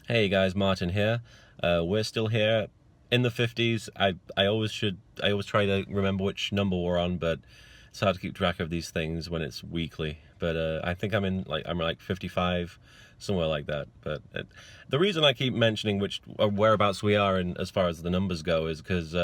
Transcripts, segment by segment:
Hey guys, Martin here. We're still here in the 50s. I always try to remember which number we're on, but it's hard to keep track of these things when it's weekly. But I think I'm like 55, somewhere like that. But the reason I keep mentioning which or whereabouts we are in as far as the numbers go is because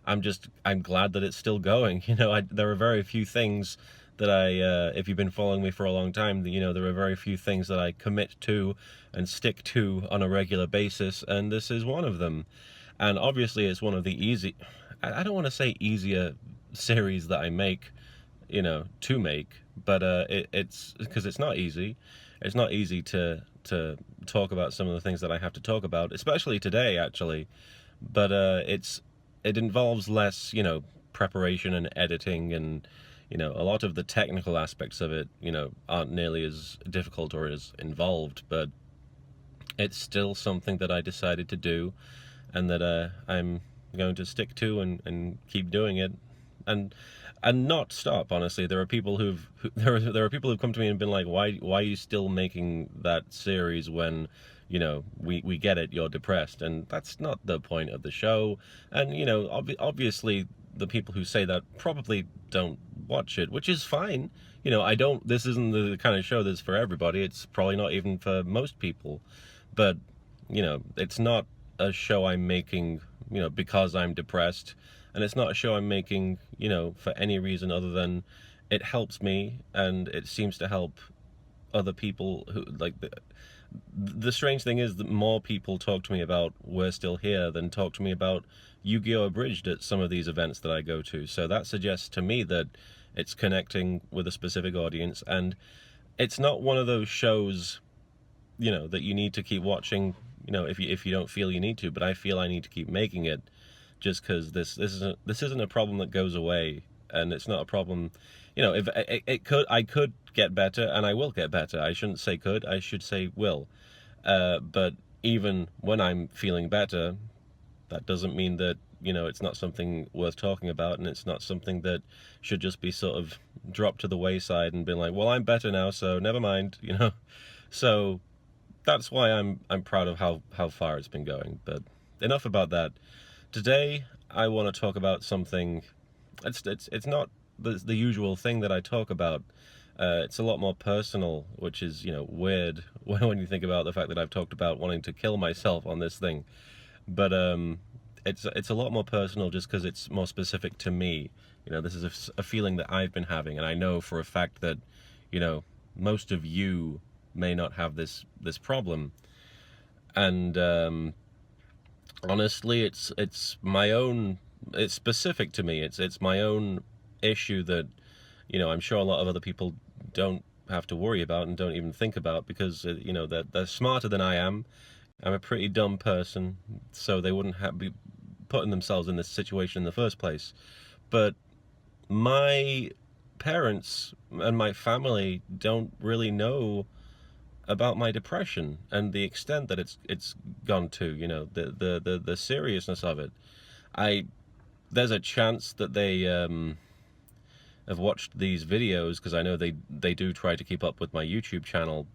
I'm glad that it's still going. There are very few things that if you've been following me for a long time, there are very few things that I commit to and stick to on a regular basis, and this is one of them. And obviously, it's one of the I don't want to say easier series that I make, to make, but it's because it's not easy. It's not easy to talk about some of the things that I have to talk about, especially today, actually. But it involves less, preparation and editing, and a lot of the technical aspects of it, aren't nearly as difficult or as involved, but it's still something that I decided to do, and that I'm going to stick to and keep doing it, and not stop. Honestly, there are people there are people who've come to me and been like, why are you still making that series when we get it, you're depressed? And that's not the point of the show. And obviously the people who say that probably don't watch it, which is fine. I don't This isn't the kind of show that's for everybody. It's probably not even for most people. But it's not a show I'm making because I'm depressed, and it's not a show I'm making for any reason other than it helps me, and it seems to help other people who like the strange thing is that more people talk to me about We're Still Here than talk to me about Yu-Gi-Oh! Abridged at some of these events that I go to. So that suggests to me that it's connecting with a specific audience, and it's not one of those shows that you need to keep watching, if you don't feel you need to. But I feel I need to keep making it, just because this isn't a problem that goes away, and it's not a problem. If I could get better, and I will get better. I shouldn't say could, I should say will. But even when I'm feeling better, that doesn't mean that it's not something worth talking about, and it's not something that should just be sort of dropped to the wayside and been like, well, I'm better now, so never mind. So that's why I'm proud of how far it's been going. But enough about that. Today I want to talk about something. It's not the usual thing that I talk about. It's a lot more personal, which is weird when you think about the fact that I've talked about wanting to kill myself on this thing. But it's a lot more personal just because it's more specific to me. This is a feeling that I've been having, and I know for a fact that most of you may not have this problem. And honestly, it's my own. It's specific to me. It's my own issue that I'm sure a lot of other people don't have to worry about and don't even think about, because they're smarter than I am. I'm a pretty dumb person, so they wouldn't be putting themselves in this situation in the first place. But my parents and my family don't really know about my depression and the extent that it's gone to, the seriousness of it. I There's a chance that they have watched these videos, because I know they do try to keep up with my YouTube channel.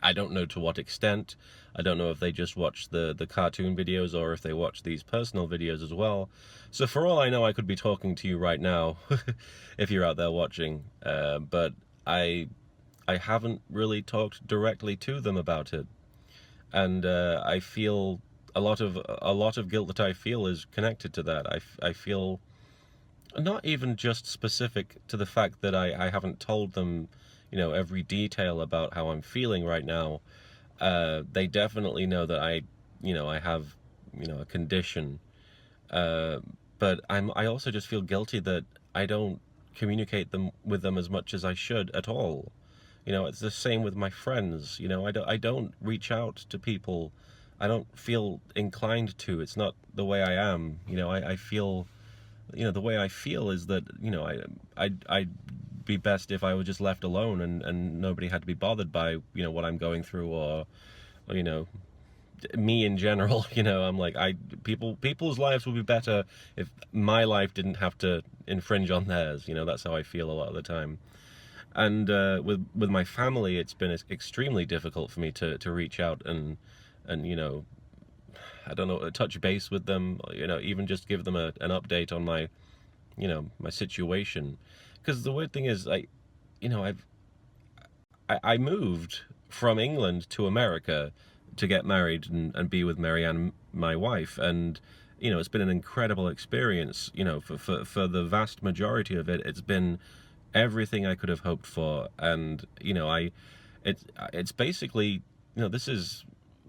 I don't know to what extent. I don't know if they just watch the cartoon videos or if they watch these personal videos as well. So for all I know, I could be talking to you right now if you're out there watching. But I haven't really talked directly to them about it, and I feel a lot of guilt that I feel is connected to that. I feel not even just specific to the fact that I haven't told them, every detail about how I'm feeling right now. They definitely know that I have, a condition. Uh, but I also just feel guilty that I don't communicate with them as much as I should at all. It's the same with my friends. I don't reach out to people. I don't feel inclined to. It's not the way I am. I feel, the way I feel is that, I'd be best if I was just left alone, and nobody had to be bothered by, what I'm going through, or me in general. I'm like, people's lives would be better if my life didn't have to infringe on theirs. That's how I feel a lot of the time. And with my family, it's been extremely difficult for me to reach out and and I don't know, touch base with them, even just give them an update on my, my situation. Because the weird thing is, you know, I moved from England to America to get married and be with Marianne, my wife, and it's been an incredible experience. For the vast majority of it, it's been everything I could have hoped for, and it's basically, this is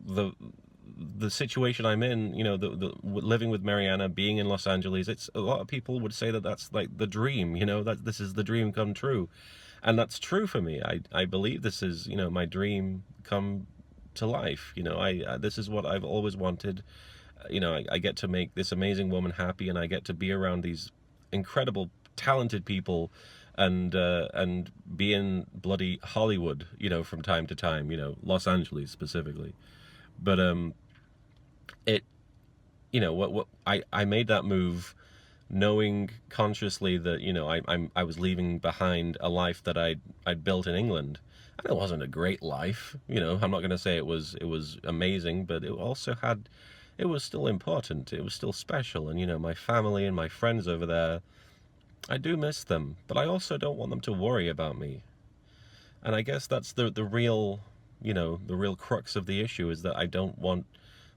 the situation I'm in, the living with Mariana, being in Los Angeles. It's a lot of people would say that that's like the dream, that this is the dream come true, and that's true for me. I believe this is, my dream come to life. This is what I've always wanted. I get to make this amazing woman happy, and I get to be around these incredible, talented people, and be in bloody Hollywood, from time to time, Los Angeles specifically. But it, what I made that move knowing consciously that I was leaving behind a life that I'd built in England, and it wasn't a great life. I'm not going to say it was amazing, but it was still important. It was still special, and my family and my friends over there, I do miss them, but I also don't want them to worry about me. And I guess that's the real, the real crux of the issue, is that I don't want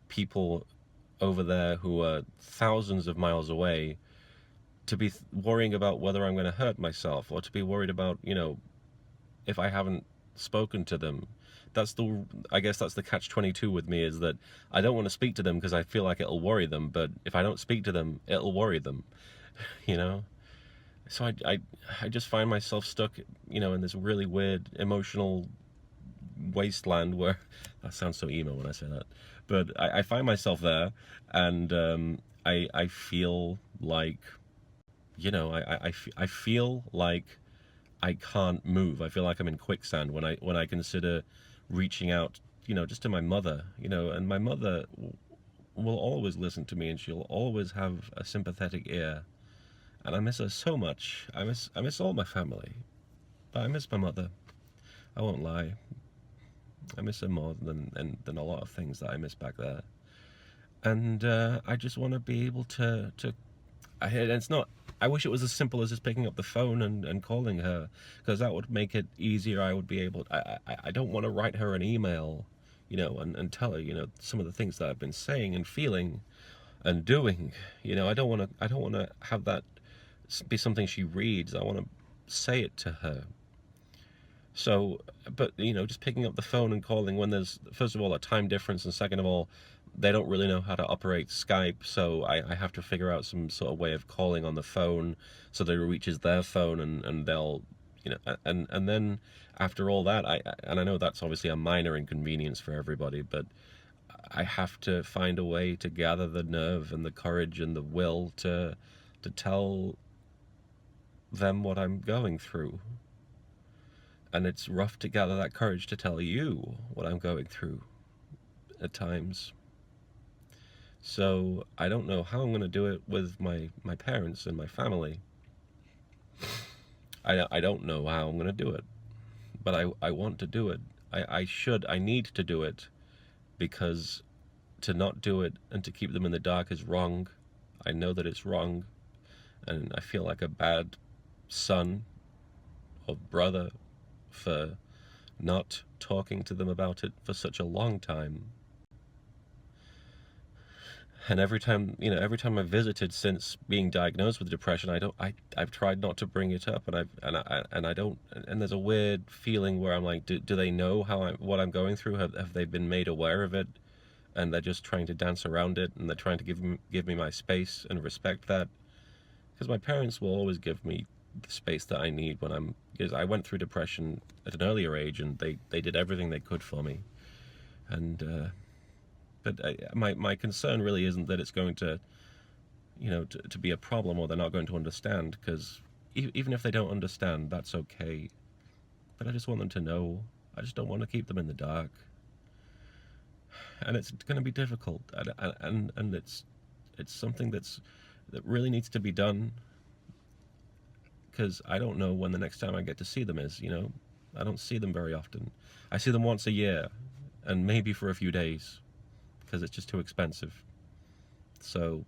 people over there who are thousands of miles away to be worrying about whether I'm going to hurt myself, or to be worried about, if I haven't spoken to them. I guess that's the catch-22 with me, is that I don't want to speak to them because I feel like it'll worry them, but if I don't speak to them, it'll worry them, So I just find myself stuck, in this really weird emotional wasteland where, that sounds so emo when I say that, but I find myself there, and I feel like, I feel like I can't move. I feel like I'm in quicksand when I consider reaching out, just to my mother, and my mother will always listen to me, and she'll always have a sympathetic ear. And I miss her so much. I miss all my family, but I miss my mother. I won't lie. I miss her more than a lot of things that I miss back there. And I just want to be able to. And it's not. I wish it was as simple as just picking up the phone and calling her, because that would make it easier. I would be able. I don't want to write her an email, and tell her, some of the things that I've been saying and feeling and doing. I don't want to have that be something she reads. I want to say it to her. So, but just picking up the phone and calling when there's, first of all, a time difference, and second of all, they don't really know how to operate Skype, so I have to figure out some sort of way of calling on the phone so that it reaches their phone, and they'll, and then after all that, I know that's obviously a minor inconvenience for everybody, but I have to find a way to gather the nerve and the courage and the will to tell them what I'm going through. And it's rough to gather that courage to tell you what I'm going through at times. So I don't know how I'm going to do it with my parents and my family. I don't know how I'm going to do it, but I want to do it. I need to do it, because to not do it and to keep them in the dark is wrong. I know that it's wrong, and I feel like a bad son or brother for not talking to them about it for such a long time. And every time I visited since being diagnosed with depression, I've tried not to bring it up, and I don't, and there's a weird feeling where I'm like, do they know what I'm going through? Have they been made aware of it? And they're just trying to dance around it, and they're trying to give me my space and respect that, because my parents will always give me the space that I need because I went through depression at an earlier age, and they did everything they could for me. And but my concern really isn't that it's going to, to be a problem, or they're not going to understand, because even if they don't understand, that's okay. But I just want them to know. I just don't want to keep them in the dark. And it's going to be difficult, and it's something that really needs to be done, because I don't know when the next time I get to see them is. I don't see them very often. I see them once a year, and maybe for a few days. because it's just too expensive. So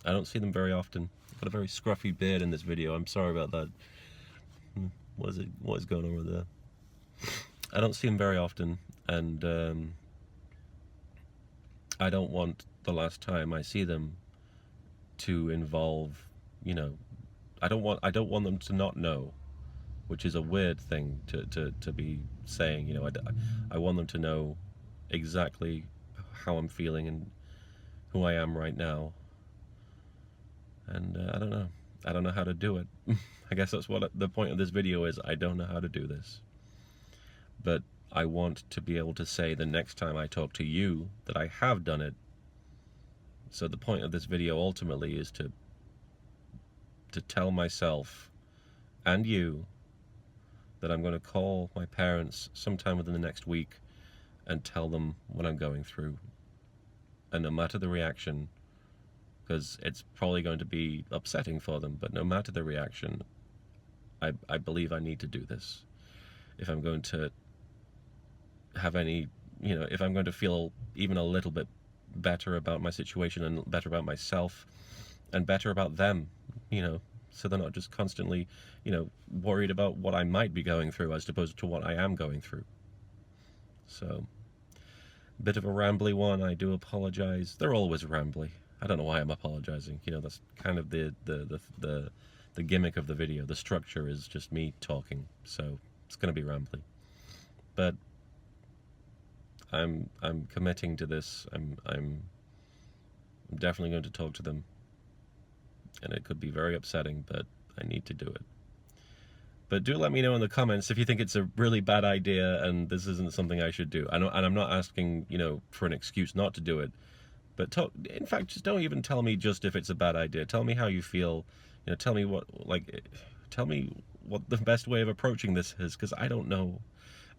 I don't see them very often. I've got a very scruffy beard in this video. I'm sorry about that. What is going on with there? I don't see them very often, and I don't want the last time I see them to involve, I don't want them to not know, which is a weird thing to be saying. I want them to know exactly how I'm feeling and who I am right now. And I don't know. I don't know how to do it. I guess that's what the point of this video is. I don't know how to do this. But I want to be able to say the next time I talk to you that I have done it. So the point of this video ultimately is to tell myself and you that I'm going to call my parents sometime within the next week and tell them what I'm going through. And no matter the reaction, because it's probably going to be upsetting for them, but no matter the reaction, I believe I need to do this. If I'm going to have any, if I'm going to feel even a little bit better about my situation and better about myself and better about them, so they're not just constantly, worried about what I might be going through as opposed to what I am going through. So, bit of a rambly one. I do apologize. They're always rambly. I don't know why I'm apologizing. That's kind of the gimmick of the video. The structure is just me talking, so it's going to be rambly. But I'm committing to this. I'm definitely going to talk to them, and it could be very upsetting, but I need to do it. But do let me know in the comments if you think it's a really bad idea and this isn't something I should do. And I'm not asking, for an excuse not to do it. But in fact, just don't even tell me just if it's a bad idea. Tell me how you feel. Tell me tell me what the best way of approaching this is, because I don't know.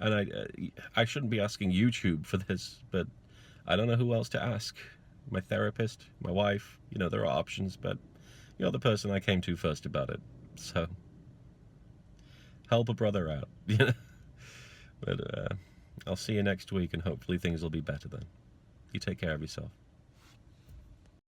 And I shouldn't be asking YouTube for this, but I don't know who else to ask. My therapist, my wife, there are options, but you're the person I came to first about it. So help a brother out. But I'll see you next week, and hopefully things will be better then. You take care of yourself.